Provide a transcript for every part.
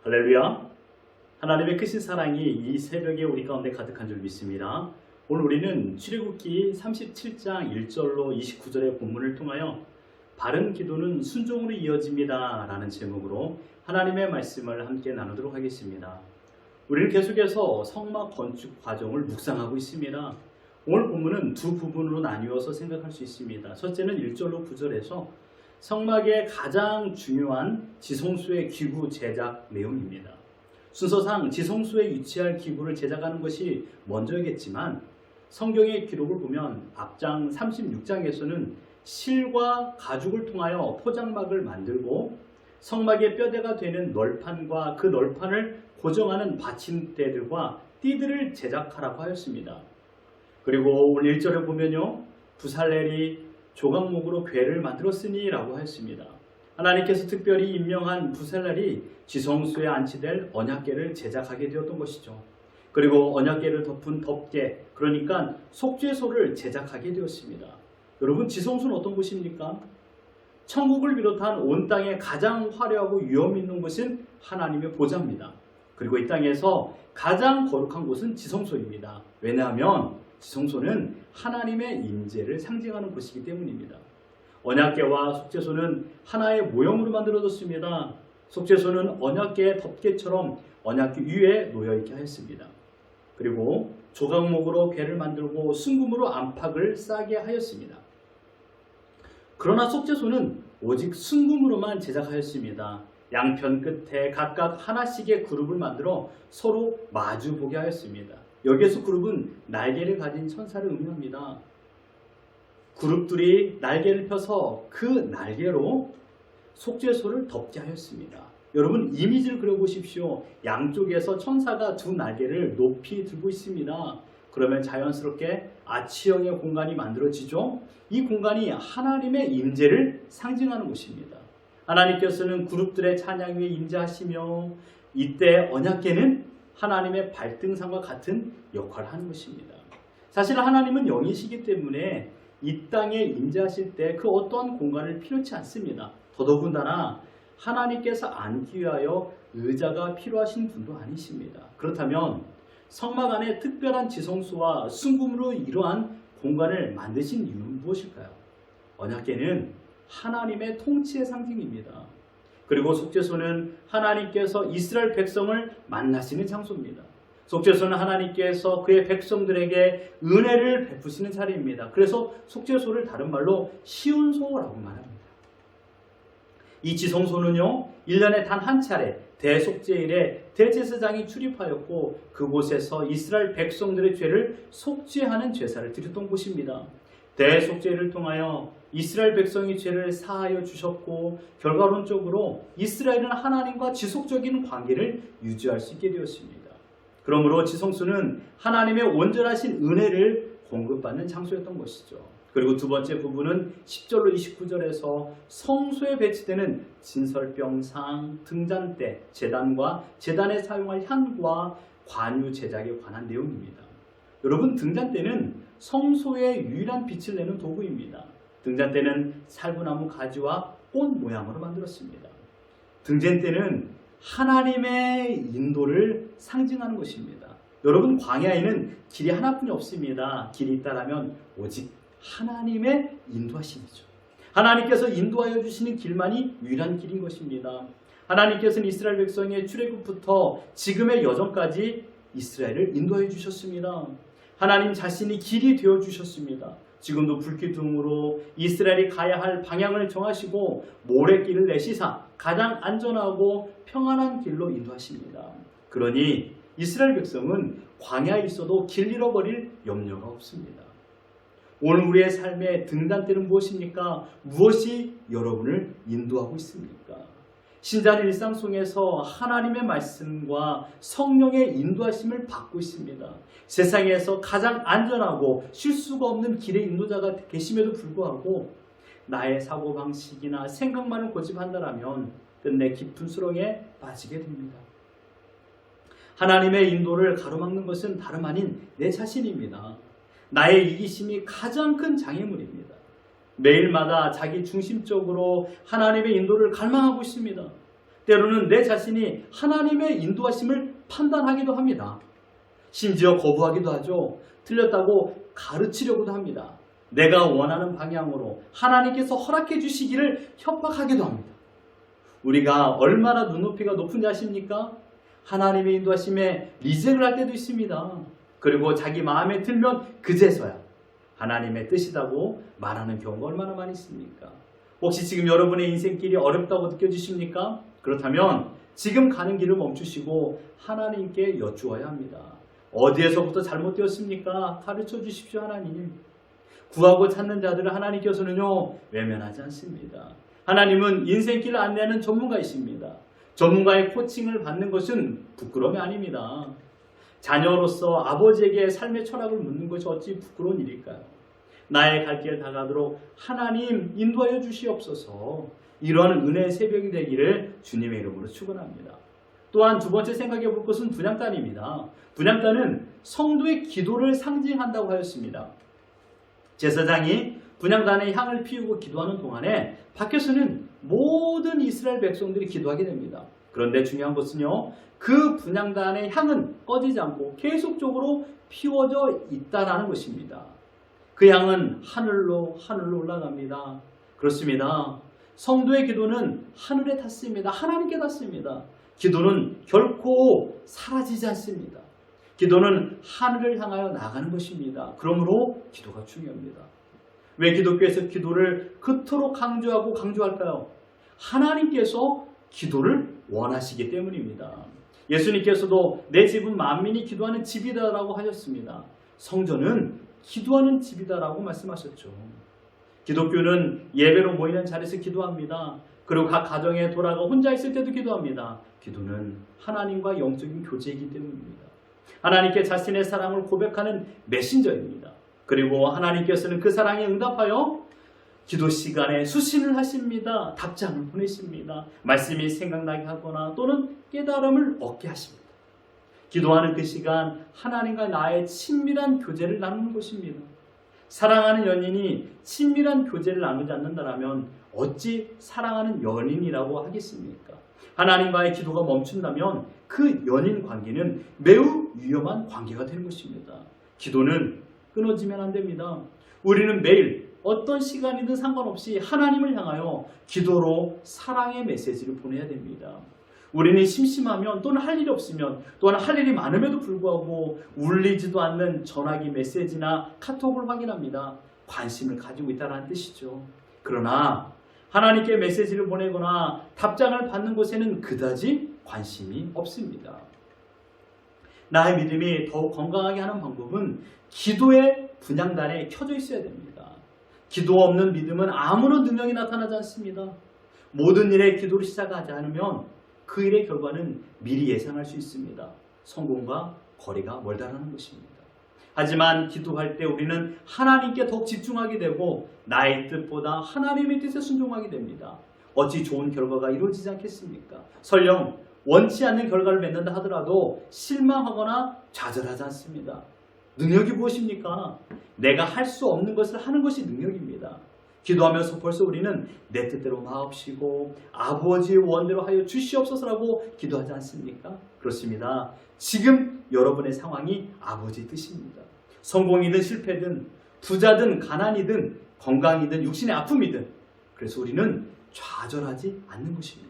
할렐루야. 하나님의 크신 사랑이 이 새벽에 우리 가운데 가득한 줄 믿습니다. 오늘 우리는 출애굽기 37장 1절로 29절의 본문을 통하여 바른 기도는 순종으로 이어집니다 라는 제목으로 하나님의 말씀을 함께 나누도록 하겠습니다. 우리는 계속해서 성막 건축 과정을 묵상하고 있습니다. 오늘 본문은 두 부분으로 나뉘어서 생각할 수 있습니다. 첫째는 1절로 9절에서 성막의 가장 중요한 지성소의 기구 제작 내용입니다. 순서상 지성소에 위치할 기구를 제작하는 것이 먼저겠지만 성경의 기록을 보면 앞장 36장에서는 실과 가죽을 통하여 포장막을 만들고 성막의 뼈대가 되는 널판과 그 널판을 고정하는 받침대들과 띠들을 제작하라고 하였습니다. 그리고 오늘 1절에 보면요, 부살렐이 조각목으로 궤를 만들었으니 라고 하였습니다. 하나님께서 특별히 임명한 부살렐이 지성소에 안치될 언약궤를 제작하게 되었던 것이죠. 그리고 언약궤를 덮은 덮개, 그러니까 속죄소를 제작하게 되었습니다. 여러분, 지성소는 어떤 곳입니까? 천국을 비롯한 온 땅에 가장 화려하고 위험 있는 곳은 하나님의 보좌입니다. 그리고 이 땅에서 가장 거룩한 곳은 지성소입니다. 왜냐하면 지성소는 하나님의 임재를 상징하는 곳이기 때문입니다. 언약궤와 속죄소는 하나의 모형으로 만들어졌습니다. 속죄소는 언약궤의 덮개처럼 언약궤 위에 놓여있게 하였습니다. 그리고 조각목으로 궤를 만들고 순금으로 안팎을 싸게 하였습니다. 그러나 속죄소는 오직 순금으로만 제작하였습니다. 양편 끝에 각각 하나씩의 그룹을 만들어 서로 마주보게 하였습니다. 여기에서 그룹은 날개를 가진 천사를 의미합니다. 그룹들이 날개를 펴서 그 날개로 속죄소를 덮게 하였습니다. 여러분, 이미지를 그려보십시오. 양쪽에서 천사가 두 날개를 높이 들고 있습니다. 그러면 자연스럽게 아치형의 공간이 만들어지죠. 이 공간이 하나님의 임재를 상징하는 곳입니다. 하나님께서는 그룹들의 찬양 위에 임재하시며 이때 언약궤는 하나님의 발등상과 같은 역할을 하는 것입니다. 사실 하나님은 영이시기 때문에 이 땅에 임재하실 때 그 어떠한 공간을 필요치 않습니다. 더더군다나 하나님께서 앉기 위하여 의자가 필요하신 분도 아니십니다. 그렇다면 성막 안에 특별한 지성소와 순금으로 이러한 공간을 만드신 이유는 무엇일까요? 언약궤는 하나님의 통치의 상징입니다. 그리고 속죄소는 하나님께서 이스라엘 백성을 만나시는 장소입니다. 속죄소는 하나님께서 그의 백성들에게 은혜를 베푸시는 자리입니다. 그래서 속죄소를 다른 말로 시온소라고 말합니다. 이 지성소는요, 1년에 단 한 차례 대속죄일에 대제사장이 출입하였고 그곳에서 이스라엘 백성들의 죄를 속죄하는 제사를 드렸던 곳입니다. 대속죄를 통하여 이스라엘 백성이 죄를 사하여 주셨고 결과론적으로 이스라엘은 하나님과 지속적인 관계를 유지할 수 있게 되었습니다. 그러므로 지성소는 하나님의 온전하신 은혜를 공급받는 장소였던 것이죠. 그리고 두 번째 부분은 10절로 29절에서 성소에 배치되는 진설병상, 등잔대, 제단과 제단에 사용할 향과 관유 제작에 관한 내용입니다. 여러분, 등잔대는 성소의 유일한 빛을 내는 도구입니다. 등잔대는 살구나무 가지와 꽃 모양으로 만들었습니다. 등잔대는 하나님의 인도를 상징하는 것입니다. 여러분, 광야에는 길이 하나뿐이 없습니다. 길이 있다라면 오직 하나님의 인도하심이죠. 하나님께서 인도하여 주시는 길만이 유일한 길인 것입니다. 하나님께서는 이스라엘 백성의 출애굽부터 지금의 여정까지 이스라엘을 인도하여 주셨습니다. 하나님 자신이 길이 되어 주셨습니다. 지금도 불기둥으로 이스라엘이 가야 할 방향을 정하시고 모래길을 내시사 가장 안전하고 평안한 길로 인도하십니다. 그러니 이스라엘 백성은 광야에 있어도 길 잃어버릴 염려가 없습니다. 오늘 우리의 삶의 등잔대는 무엇입니까? 무엇이 여러분을 인도하고 있습니까? 신자는 일상 속에서 하나님의 말씀과 성령의 인도하심을 받고 있습니다. 세상에서 가장 안전하고 실수가 없는 길의 인도자가 계심에도 불구하고 나의 사고방식이나 생각만을 고집한다면 끝내 깊은 수렁에 빠지게 됩니다. 하나님의 인도를 가로막는 것은 다름 아닌 내 자신입니다. 나의 이기심이 가장 큰 장애물입니다. 매일마다 자기 중심적으로 하나님의 인도를 갈망하고 있습니다. 때로는 내 자신이 하나님의 인도하심을 판단하기도 합니다. 심지어 거부하기도 하죠. 틀렸다고 가르치려고도 합니다. 내가 원하는 방향으로 하나님께서 허락해 주시기를 협박하기도 합니다. 우리가 얼마나 눈높이가 높은지 아십니까? 하나님의 인도하심에 리젝을 할 때도 있습니다. 그리고 자기 마음에 들면 그제서야 하나님의 뜻이라고 말하는 경우가 얼마나 많이 있습니까? 혹시 지금 여러분의 인생길이 어렵다고 느껴지십니까? 그렇다면 지금 가는 길을 멈추시고 하나님께 여쭈어야 합니다. 어디에서부터 잘못되었습니까? 가르쳐 주십시오, 하나님. 구하고 찾는 자들을 하나님께서는요, 외면하지 않습니다. 하나님은 인생길을 안내하는 전문가이십니다. 전문가의 코칭을 받는 것은 부끄러움이 아닙니다. 자녀로서 아버지에게 삶의 철학을 묻는 것이 어찌 부끄러운 일일까요? 나의 갈 길 다가도록 하나님 인도하여 주시옵소서. 이러한 은혜의 새벽이 되기를 주님의 이름으로 축원합니다. 또한 두 번째 생각해 볼 것은 분향단입니다. 분향단은 성도의 기도를 상징한다고 하였습니다. 제사장이 분향단의 향을 피우고 기도하는 동안에 밖에서는 모든 이스라엘 백성들이 기도하게 됩니다. 그런데 중요한 것은요, 그 분향단의 향은 꺼지지 않고 계속적으로 피워져 있다는 것입니다. 그 향은 하늘로 올라갑니다. 그렇습니다. 성도의 기도는 하늘에 닿습니다. 하나님께 닿습니다. 기도는 결코 사라지지 않습니다. 기도는 하늘을 향하여 나가는 것입니다. 그러므로 기도가 중요합니다. 왜 기독교에서 기도를 그토록 강조할까요? 하나님께서 기도를 원하시기 때문입니다. 예수님께서도 내 집은 만민이 기도하는 집이다라고 하셨습니다. 성전은 기도하는 집이다라고 말씀하셨죠. 기독교는 예배로 모이는 자리에서 기도합니다. 그리고 각 가정에 돌아가 혼자 있을 때도 기도합니다. 기도는 하나님과 영적인 교제이기 때문입니다. 하나님께 자신의 사랑을 고백하는 메신저입니다. 그리고 하나님께서는 그 사랑에 응답하여 기도 시간에 수신을 하십니다. 답장을 보내십니다. 말씀이 생각나게 하거나 또는 깨달음을 얻게 하십니다. 기도하는 그 시간 하나님과 나의 친밀한 교제를 나누는 것입니다. 사랑하는 연인이 친밀한 교제를 나누지 않는다면 어찌 사랑하는 연인이라고 하겠습니까? 하나님과의 기도가 멈춘다면 그 연인 관계는 매우 위험한 관계가 되는 것입니다. 기도는 끊어지면 안 됩니다. 우리는 매일 어떤 시간이든 상관없이 하나님을 향하여 기도로 사랑의 메시지를 보내야 됩니다. 우리는 심심하면 또는 할 일이 없으면 또는 할 일이 많음에도 불구하고 울리지도 않는 전화기 메시지나 카톡을 확인합니다. 관심을 가지고 있다는 뜻이죠. 그러나 하나님께 메시지를 보내거나 답장을 받는 곳에는 그다지 관심이 없습니다. 나의 믿음이 더욱 건강하게 하는 방법은 기도의 분향단에 켜져 있어야 됩니다. 기도 없는 믿음은 아무런 능력이 나타나지 않습니다. 모든 일에 기도를 시작하지 않으면 그 일의 결과는 미리 예상할 수 있습니다. 성공과 거리가 멀다라는 것입니다. 하지만 기도할 때 우리는 하나님께 더욱 집중하게 되고 나의 뜻보다 하나님의 뜻에 순종하게 됩니다. 어찌 좋은 결과가 이루어지지 않겠습니까? 설령 원치 않는 결과를 맺는다 하더라도 실망하거나 좌절하지 않습니다. 능력이 무엇입니까? 내가 할 수 없는 것을 하는 것이 능력입니다. 기도하면서 벌써 우리는 내 뜻대로 마옵시고 아버지의 원대로 하여 주시옵소서라고 기도하지 않습니까? 그렇습니다. 지금 여러분의 상황이 아버지의 뜻입니다. 성공이든 실패든 부자든 가난이든 건강이든 육신의 아픔이든 그래서 우리는 좌절하지 않는 것입니다.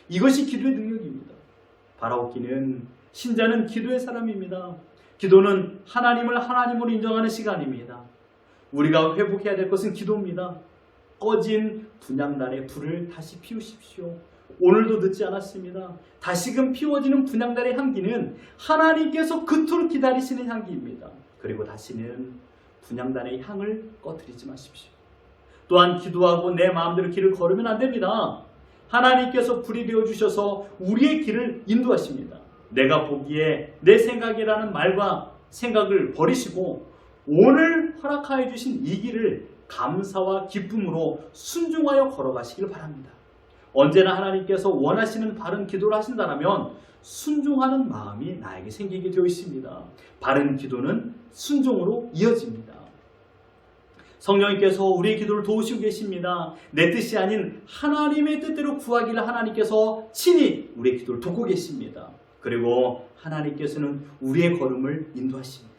이것이 기도의 능력입니다. 바라옵기는 신자는 기도의 사람입니다. 기도는 하나님을 하나님으로 인정하는 시간입니다. 우리가 회복해야 될 것은 기도입니다. 꺼진 분향단의 불을 다시 피우십시오. 오늘도 늦지 않았습니다. 다시금 피워지는 분향단의 향기는 하나님께서 그토록 기다리시는 향기입니다. 그리고 다시는 분향단의 향을 꺼뜨리지 마십시오. 또한 기도하고 내 마음대로 길을 걸으면 안 됩니다. 하나님께서 불이 되어주셔서 우리의 길을 인도하십니다. 내가 보기에 내 생각이라는 말과 생각을 버리시고 오늘 허락하여 주신 이 길을 감사와 기쁨으로 순종하여 걸어가시길 바랍니다. 언제나 하나님께서 원하시는 바른 기도를 하신다면 순종하는 마음이 나에게 생기게 되어 있습니다. 바른 기도는 순종으로 이어집니다. 성령님께서 우리의 기도를 도우시고 계십니다. 내 뜻이 아닌 하나님의 뜻대로 구하기를 하나님께서 친히 우리의 기도를 돕고 계십니다. 그리고 하나님께서는 우리의 걸음을 인도하십니다.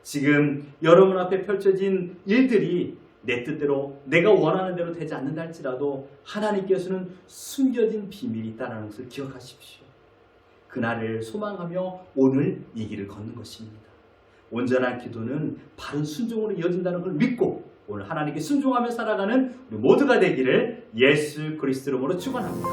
지금 여러분 앞에 펼쳐진 일들이 내 뜻대로 내가 원하는 대로 되지 않는다 할지라도 하나님께서는 숨겨진 비밀이 있다는 것을 기억하십시오. 그날을 소망하며 오늘 이 길을 걷는 것입니다. 온전한 기도는 바른 순종으로 이어진다는 걸 믿고 오늘 하나님께 순종하며 살아가는 우리 모두가 되기를 예수 그리스도 이름으로 축원합니다.